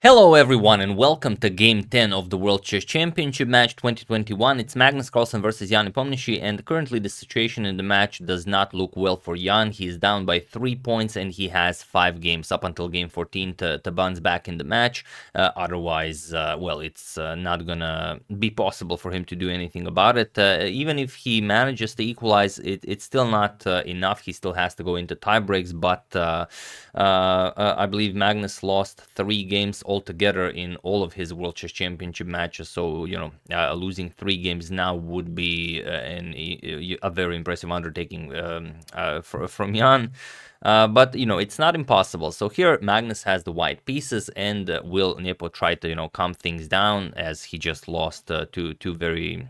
Hello everyone and welcome to Game 10 of the World Chess Championship match 2021. It's Magnus Carlsen versus C42 and currently the situation in the match does not look well for Jan. He is down by 3 points and he has 5 games up until game 14 to bounce back in the match. Otherwise, well, it's not gonna be possible for him to do anything about it. Even if he manages to equalize, it's still not enough. He still has to go into tie breaks, but I believe Magnus lost 3 games altogether in all of his World Chess Championship matches. So, losing 3 games now would be a very impressive undertaking from Jan. But, it's not impossible. So here Magnus has the white pieces, and will Nepo try to, calm things down as he just lost two very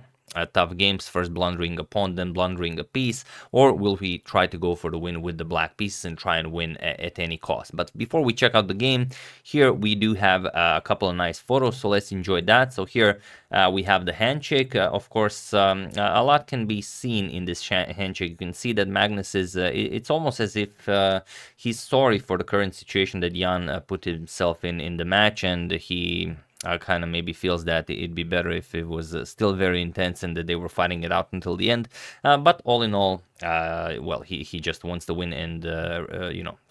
tough games, first blundering a pawn, then blundering a piece, or will he try to go for the win with the black pieces and try and win at any cost? But before we check out the game, here we do have a couple of nice photos, so let's enjoy that. So here we have the handshake. Of course, a lot can be seen in this handshake. You can see that Magnus is, it's almost as if he's sorry for the current situation that Jan put himself in the match, and he kind of maybe feels that it'd be better if it was still very intense and that they were fighting it out until the end. But all in all, well, he just wants to win and,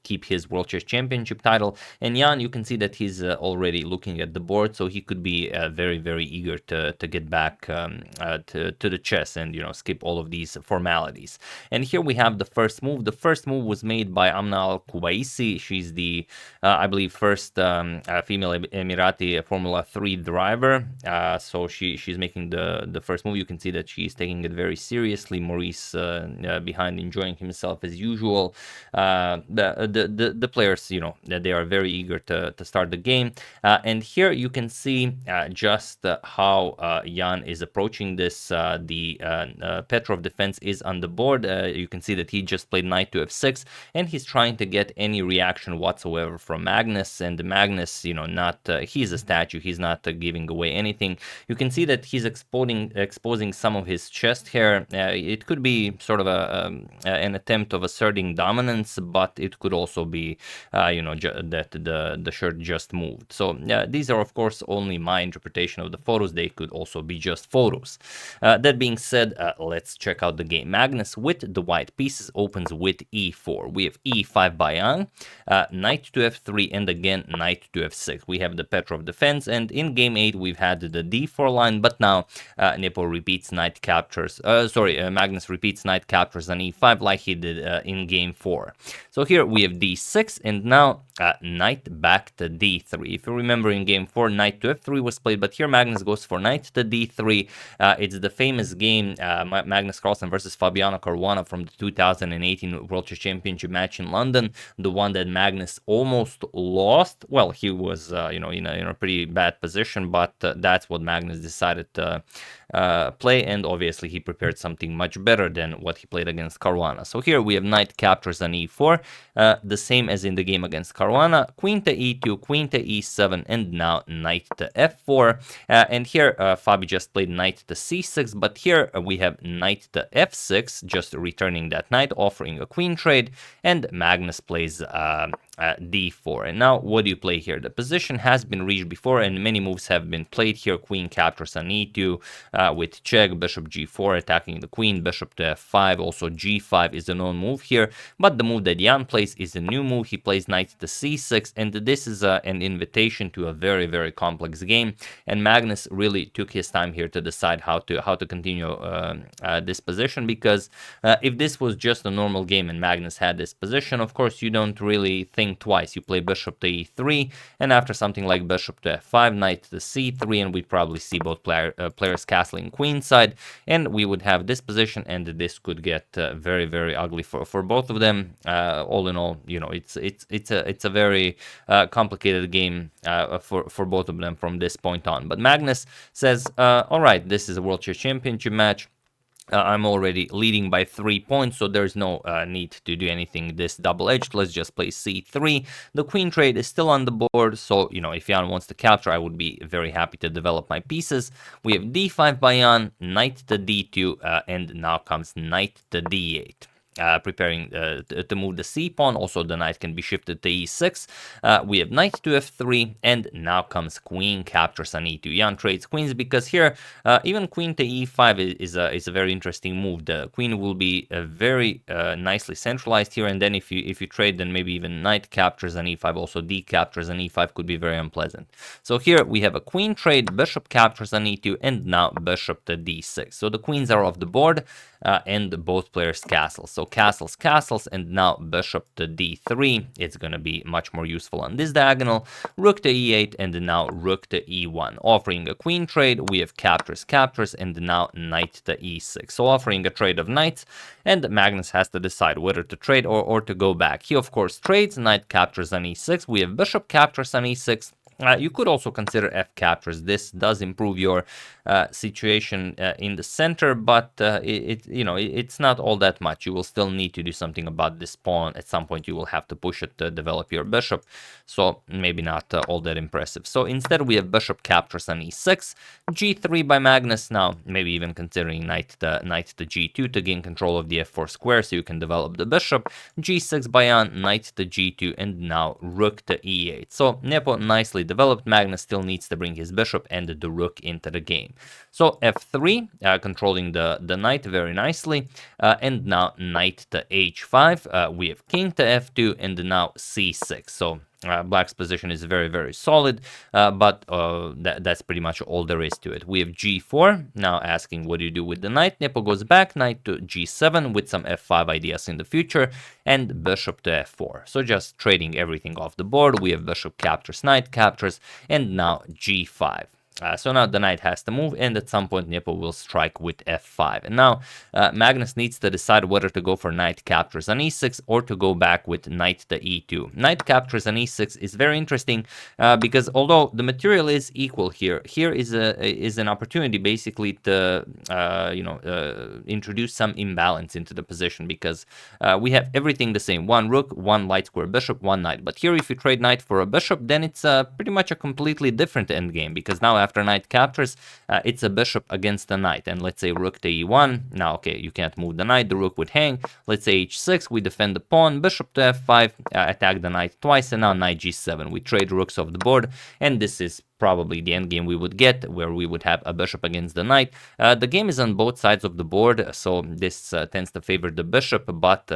keep his World Chess Championship title. And Jan, you can see that he's already looking at the board, so he could be very, very eager to get back to the chess and, skip all of these formalities. And here we have the first move. The first move was made by Amna Al-Kubaisi. She's the, I believe, first female Emirati Formula 3 driver. So she's making the first move. You can see that she's taking it very seriously. Maurice behind, enjoying himself as usual. The players, they are very eager to start the game. And here you can see just how Jan is approaching this. The Petrov defense is on the board. You can see that he just played knight to f6, and he's trying to get any reaction whatsoever from Magnus. And Magnus, he's a statue. He's not giving away anything. You can see that he's exposing some of his chest hair. It could be sort of an attempt of asserting dominance, but it could also be, that the shirt just moved. So these are, of course, only my interpretation of the photos. They could also be just photos. That being said, let's check out the game. Magnus with the white pieces opens with e4. We have e5 by Jan, knight to f3, and again knight to f6. We have the Petrov defense, and in game 8 we've had the d4 line, but now Nepo repeats knight captures. Magnus repeats knight captures on e5 like he did in game 4. So here we have d6, and now knight back to d3. If you remember, in game 4, knight to f3 was played, but here Magnus goes for knight to d3. It's the famous game, Magnus Carlsen versus Fabiano Caruana from the 2018 World Chess Championship match in London, the one that Magnus almost lost. Well, he was, in a pretty bad position, but that's what Magnus decided to play, and obviously he prepared something much better than what he played against Caruana. So here we have knight captures on e4, the same as in the game against Caruana, queen to e2, queen to e7, and now knight to f4. And here Fabi just played knight to c6, but here we have knight to f6, just returning that knight, offering a queen trade, and Magnus plays d4. And now what do you play here? The position has been reached before, and many moves have been played here. Queen captures on e2 with check, bishop g4 attacking the queen, bishop to f5, also g5 is a known move here, but the move that Jan plays is a new move. He plays knight to c6, and this is an invitation to a very, very complex game, and Magnus really took his time here to decide how to continue this position, because if this was just a normal game and Magnus had this position, of course you don't really think twice. You play bishop to e3, and after something like bishop to f5, knight to c3, and we'd probably see both players castling queenside, and we would have this position, and this could get very, very ugly for both of them. All in all, it's a very complicated game for both of them from this point on. But Magnus says, all right, this is a World Chess Championship match. I'm already leading by 3 points, so there's no need to do anything this double-edged. Let's just play c3. The queen trade is still on the board, so, if Jan wants to capture, I would be very happy to develop my pieces. We have d5 by Jan, knight to d2, and now comes knight to d8. preparing to move the c pawn. Also, the knight can be shifted to e6. We have knight to f3, and now comes queen captures on e2. Jan trades queens because here, even queen to e5 is a very interesting move. The queen will be very nicely centralized here, and then if you trade, then maybe even knight captures on e5, also d captures on e5 could be very unpleasant. So here we have a queen trade, bishop captures on e2, and now bishop to d6. So the queens are off the board, and both players castles. So castles, and now bishop to d3. It's going to be much more useful on this diagonal. Rook to e8, and now rook to e1. Offering a queen trade, we have captures, and now knight to e6. So offering a trade of knights, and Magnus has to decide whether to trade or to go back. He, of course, trades, knight captures on e6. We have bishop captures on e6. You could also consider f captures. This does improve your situation in the center, but it's not all that much. You will still need to do something about this pawn. At some point, you will have to push it to develop your bishop, so maybe not all that impressive. So instead, we have bishop captures on e6, g3 by Magnus. Now, maybe even considering knight to g2 to gain control of the f4 square, so you can develop the bishop. G6 by Jan, knight to g2, and now rook to e8. So Nepo nicely developed. Magnus still needs to bring his bishop and the rook into the game. So f3, controlling the knight very nicely, and now knight to h5. We have king to f2, and now c6. So Black's position is very, very solid, but that's pretty much all there is to it. We have g4, now asking what do you do with the knight. Nepo goes back, knight to g7 with some f5 ideas in the future, and bishop to f4. So just trading everything off the board. We have bishop captures, knight captures, and now g5. So now the knight has to move, and at some point Nepo will strike with f5. And now Magnus needs to decide whether to go for knight captures on e6 or to go back with knight to e2. Knight captures on e6 is very interesting because although the material is equal here is an opportunity basically to introduce some imbalance into the position, because we have everything the same: one rook, one light square bishop, one knight. But here, if you trade knight for a bishop, then it's pretty much a completely different endgame, because now after knight captures, it's a bishop against a knight. And let's say rook to e1. Now, okay, you can't move the knight, the rook would hang. Let's say h6, we defend the pawn, bishop to f5, attack the knight twice, and now knight g7. We trade rooks off the board, and this is probably the endgame we would get, where we would have a bishop against the knight. The game is on both sides of the board, so this tends to favor the bishop, but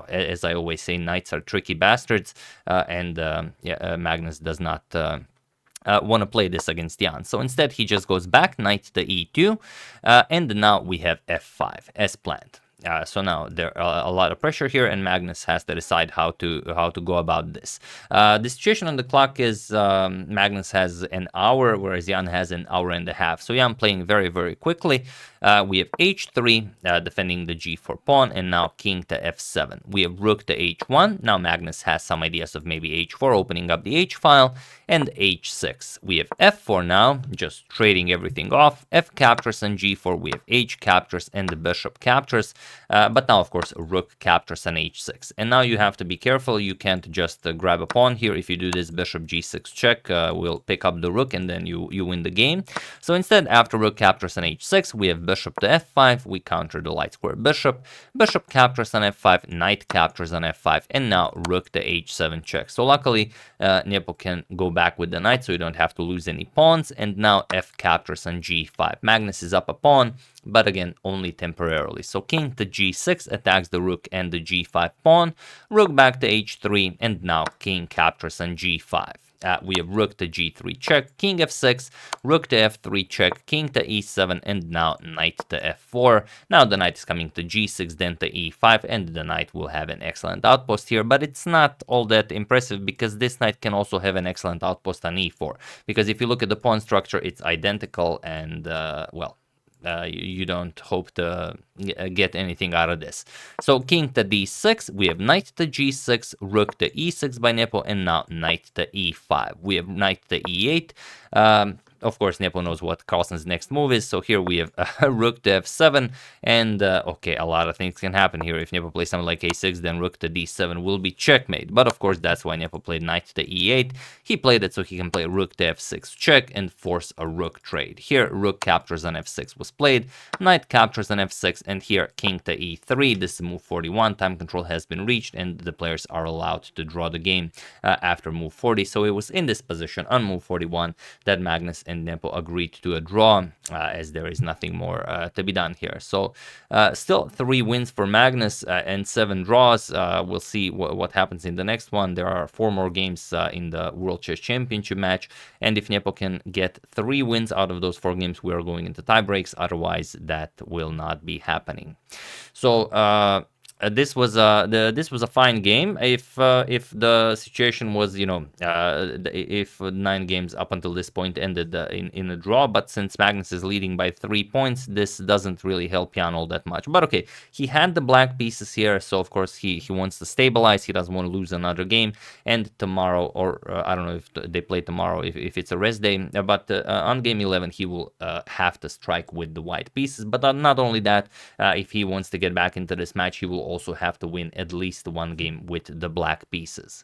as I always say, knights are tricky bastards, and Magnus does not want to play this against Jan. So instead, he just goes back, knight to e2, and now we have f5 as planned. So now there are a lot of pressure here, and Magnus has to decide how to go about this. The situation on the clock is Magnus has an hour, whereas Jan has an hour and a half. So Jan playing very, very quickly. We have h3, defending the g4 pawn, and now king to f7. We have rook to h1. Now Magnus has some ideas of maybe h4, opening up the h-file, and h6. We have f4 now, just trading everything off. F captures on g4. We have h captures, and the bishop captures. But now, of course, rook captures on h6. And now you have to be careful. You can't just grab a pawn here. If you do this, bishop g6 check will pick up the rook, and then you win the game. So instead, after rook captures on h6, we have bishop to f5. We counter the light square bishop. Bishop captures on f5. Knight captures on f5. And now rook to h7 check. So luckily, Nepo can go back with the knight, so you don't have to lose any pawns. And now f captures on g5. Magnus is up a pawn, but again, only temporarily. So king to g6 attacks the rook and the g5 pawn. Rook back to h3, and now king captures on g5. We have rook to g3 check, king f6, rook to f3 check, king to e7, and now knight to f4. Now the knight is coming to g6, then to e5, and the knight will have an excellent outpost here, but it's not all that impressive, because this knight can also have an excellent outpost on e4. Because if you look at the pawn structure, it's identical, and you don't hope to get anything out of this. So king to d6, we have knight to g6, rook to e6 by Nepo, and now knight to e5. We have knight to e8. of course, Nepo knows what Carlsen's next move is, so here we have rook to f7, and okay, a lot of things can happen here. If Nepo plays something like a6, then rook to d7 will be checkmate, but of course that's why Nepo played knight to e8. He played it so he can play rook to f6 check and force a rook trade. Here, rook captures on f6 was played, knight captures on f6, and here king to e3. This is move 41. Time control has been reached, and the players are allowed to draw the game after move 40. So it was in this position on move 41 that Magnus and Nepo agreed to a draw, as there is nothing more to be done here. So still 3 wins for Magnus and 7 draws. We'll see what happens in the next one. There are 4 more games in the World Chess Championship match, and if Nepo can get 3 wins out of those 4 games, we are going into tie breaks. Otherwise, that will not be happening. So this was a fine game. If the situation was, if 9 games up until this point ended in a draw, but since Magnus is leading by 3 points, this doesn't really help Jan all that much. But okay, he had the black pieces here, so of course he wants to stabilize. He doesn't want to lose another game. And tomorrow, or I don't know if they play tomorrow, if it's a rest day, but on game 11 he will have to strike with the white pieces. But not only that, if he wants to get back into this match, he will also have to win at least 1 game with the black pieces.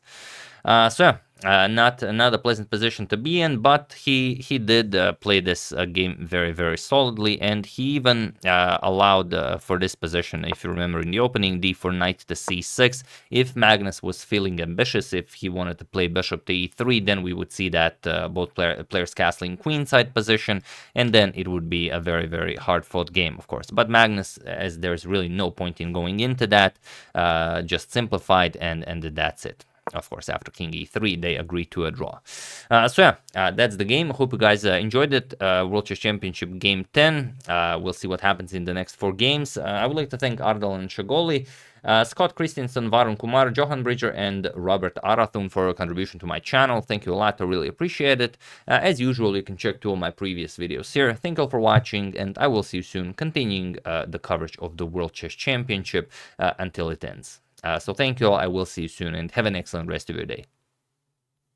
Not a pleasant position to be in, but he did play this game very, very solidly, and he even allowed for this position, if you remember in the opening, d4 knight to c6. If Magnus was feeling ambitious, if he wanted to play bishop to e3, then we would see that both players castling queenside position, and then it would be a very, very hard-fought game, of course. But Magnus, as there's really no point in going into that, just simplified, and that's it. Of course, after king e3, they agreed to a draw. That's the game. Hope you guys enjoyed it. World Chess Championship Game 10. We'll see what happens in the next 4 games. I would like to thank Ardal and Shagoli, Scott Christensen, Varun Kumar, Johan Bridger, and Robert Arathun for your contribution to my channel. Thank you a lot. I really appreciate it. As usual, you can check 2 of my previous videos here. Thank you all for watching, and I will see you soon, continuing the coverage of the World Chess Championship until it ends. So thank you all. I will see you soon, and have an excellent rest of your day.